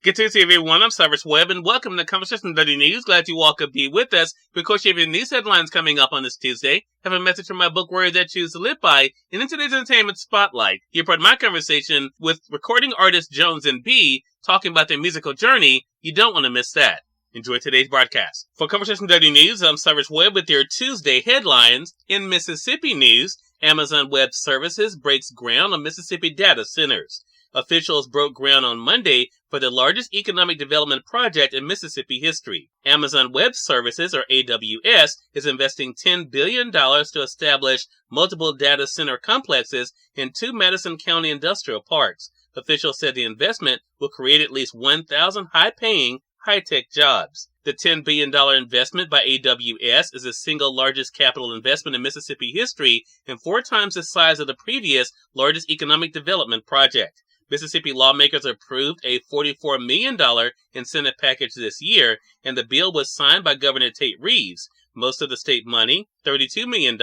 Good to see everyone. I'm Cyrus Webb, and welcome to Conversation Dirty News. Glad you all could be with us. Because you have your news headlines coming up on this Tuesday, have a message from my book, Words I Choose to Live By, and in today's Entertainment Spotlight, you're part of my conversation with recording artist Joanz and B3e talking about their musical journey. You don't want to miss that. Enjoy today's broadcast. For Conversation Dirty News, I'm Cyrus Webb with your Tuesday headlines. In Mississippi news, Amazon Web Services breaks ground on Mississippi data centers. Officials broke ground on Monday for the largest economic development project in Mississippi history. Amazon Web Services, or AWS, is investing $10 billion to establish multiple data center complexes in 2 Madison County industrial parks. Officials said the investment will create at least 1,000 high-paying, high-tech jobs. The $10 billion investment by AWS is the single largest capital investment in Mississippi history and 4 times the size of the previous largest economic development project. Mississippi lawmakers approved a $44 million incentive package this year, and the bill was signed by Governor Tate Reeves. Most of the state money, $32 million,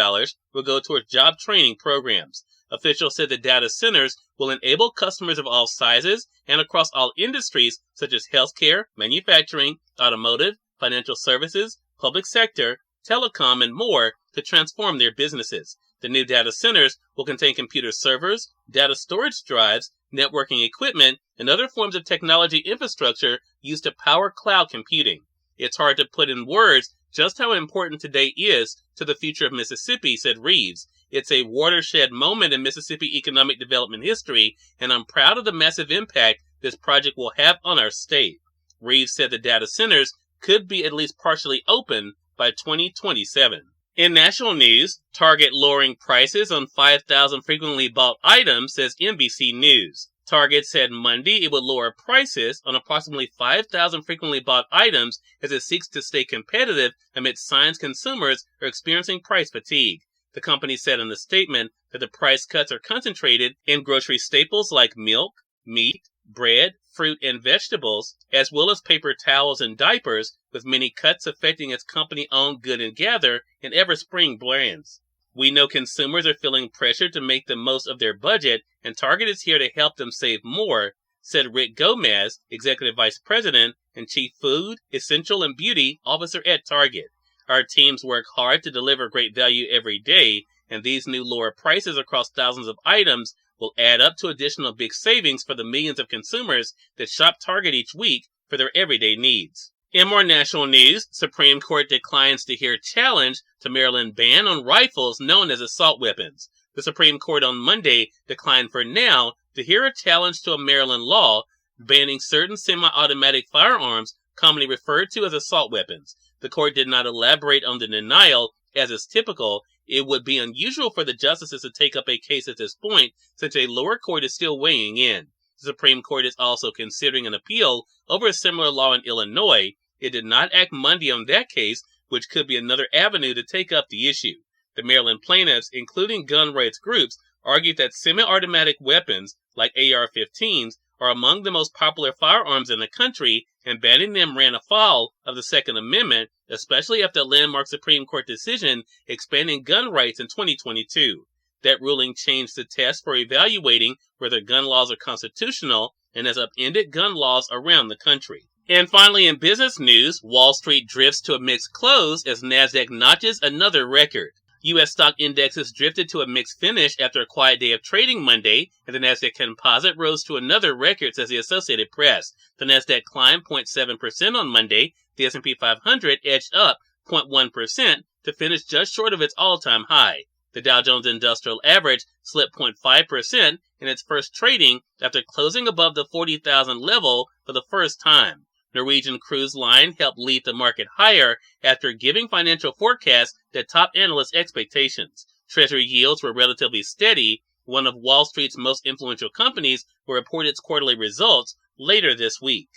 will go towards job training programs. Officials said the data centers will enable customers of all sizes and across all industries such as healthcare, manufacturing, automotive, financial services, public sector, telecom, and more to transform their businesses. The new data centers will contain computer servers, data storage drives, networking equipment, and other forms of technology infrastructure used to power cloud computing. It's hard to put in words just how important today is to the future of Mississippi, said Reeves. It's a watershed moment in Mississippi economic development history, and I'm proud of the massive impact this project will have on our state. Reeves said the data centers could be at least partially open by 2027. In national news, Target lowering prices on 5,000 frequently bought items, says NBC News. Target said Monday it would lower prices on approximately 5,000 frequently bought items as it seeks to stay competitive amid signs consumers are experiencing price fatigue. The company said in a statement that the price cuts are concentrated in grocery staples like milk, meat, bread, fruit, and vegetables, as well as paper towels and diapers, with many cuts affecting its company-owned Good and Gather and Everspring brands. We know consumers are feeling pressure to make the most of their budget, and Target is here to help them save more, said Rick Gomez, Executive Vice President and Chief Food, Essential, and Beauty Officer at Target. Our teams work hard to deliver great value every day, and these new lower prices across thousands of items will add up to additional big savings for the millions of consumers that shop Target each week for their everyday needs. In more national news, Supreme Court declines to hear challenge to Maryland ban on rifles known as assault weapons. The Supreme Court on Monday declined for now to hear a challenge to a Maryland law banning certain semi-automatic firearms commonly referred to as assault weapons. The court did not elaborate on the denial, as is typical. It would be unusual for the justices to take up a case at this point, since a lower court is still weighing in. The Supreme Court is also considering an appeal over a similar law in Illinois. It did not act Monday on that case, which could be another avenue to take up the issue. The Maryland plaintiffs, including gun rights groups, argued that semi-automatic weapons, like AR-15s, are among the most popular firearms in the country, and banning them ran afoul of the Second Amendment, especially after the landmark Supreme Court decision expanding gun rights in 2022. That ruling changed the test for evaluating whether gun laws are constitutional and has upended gun laws around the country. And finally, in business news, Wall Street drifts to a mixed close as Nasdaq notches another record. U.S. stock indexes drifted to a mixed finish after a quiet day of trading Monday, and the Nasdaq Composite rose to another record, says the Associated Press. The Nasdaq climbed 0.7% on Monday. The S&P 500 edged up 0.1% to finish just short of its all-time high. The Dow Jones Industrial Average slipped 0.5% in its first trading after closing above the 40,000 level for the first time. Norwegian Cruise Line helped lead the market higher after giving financial forecasts that topped analysts' expectations. Treasury yields were relatively steady. One of Wall Street's most influential companies will report its quarterly results later this week.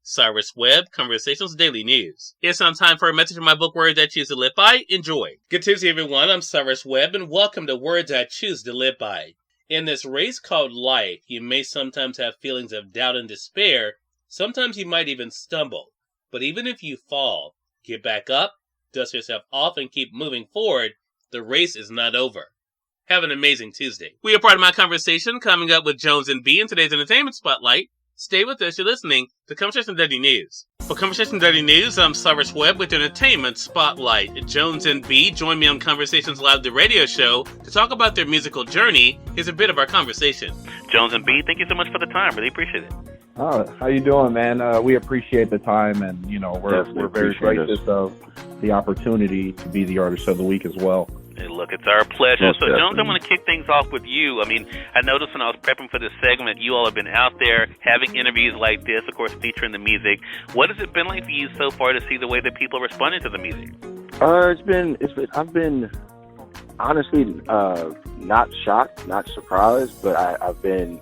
Cyrus Webb, Conversations Daily News. It's on time for a message from my book, Words I Choose to Live By. Enjoy. Good Tuesday, everyone. I'm Cyrus Webb, and welcome to Words I Choose to Live By. In this race called life, you may sometimes have feelings of doubt and despair. Sometimes you might even stumble. But even if you fall, get back up, dust yourself off, and keep moving forward. The race is not over. Have an amazing Tuesday. We are part of my conversation coming up with Joanz and B3e in today's Entertainment Spotlight. Stay with us. You're listening to Conversation Daily News. For Conversation Daily News, I'm Cyrus Webb with Entertainment Spotlight. Joanz and B join me on Conversations Live, the radio show, to talk about their musical journey. Here's a bit of our conversation. Joanz and B, thank you so much for the time. Really appreciate it. Oh, how you doing, man? We appreciate the time, and we're very gracious of the opportunity to be the artist of the week as well. Hey, look, it's our pleasure. Most So, definitely. Joanz, I want to kick things off with you. I mean, I noticed when I was prepping for this segment, you all have been out there having interviews like this, of course, featuring the music. What has it been like for you so far to see the way that people are responding to the music? I've been honestly not shocked, not surprised, but I've been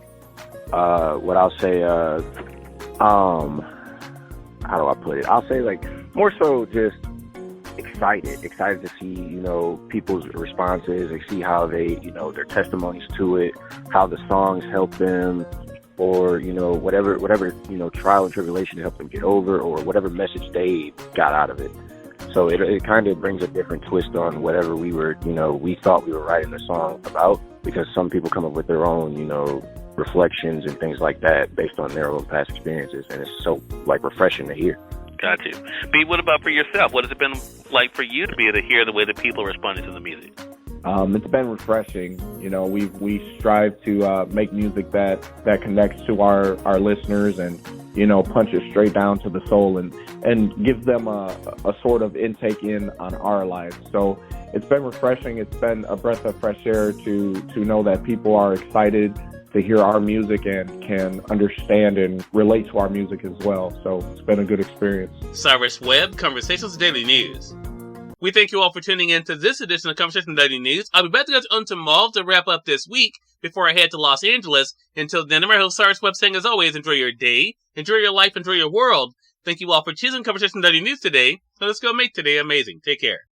what I'll say. How do I put it? I'll say like more so just excited to see, people's responses and see how they, their testimonies to it, how the songs help them, or, whatever, trial and tribulation to help them get over, or whatever message they got out of it. So it kind of brings a different twist on whatever we thought we were writing the song about, because some people come up with their own, reflections and things like that based on their own past experiences. And it's so refreshing to hear. Got you. B, what about for yourself? What has it been like for you to be able to hear the way that people are responding to the music? It's been refreshing. We strive to make music that connects to our listeners and, punches straight down to the soul and gives them a sort of intake in on our lives. So it's been refreshing. It's been a breath of fresh air to know that people are excited to hear our music and can understand and relate to our music as well. So it's been a good experience. Cyrus Webb, Conversations Daily News. We thank you all for tuning in to this edition of Conversation Daily News. I'll be back to get on tomorrow to wrap up this week before I head to Los Angeles. Until then, I'm your host, Cyrus Webb, saying as always, enjoy your day, enjoy your life, enjoy your world. Thank you all for choosing Conversation Daily News today. So let's go make today amazing. Take care.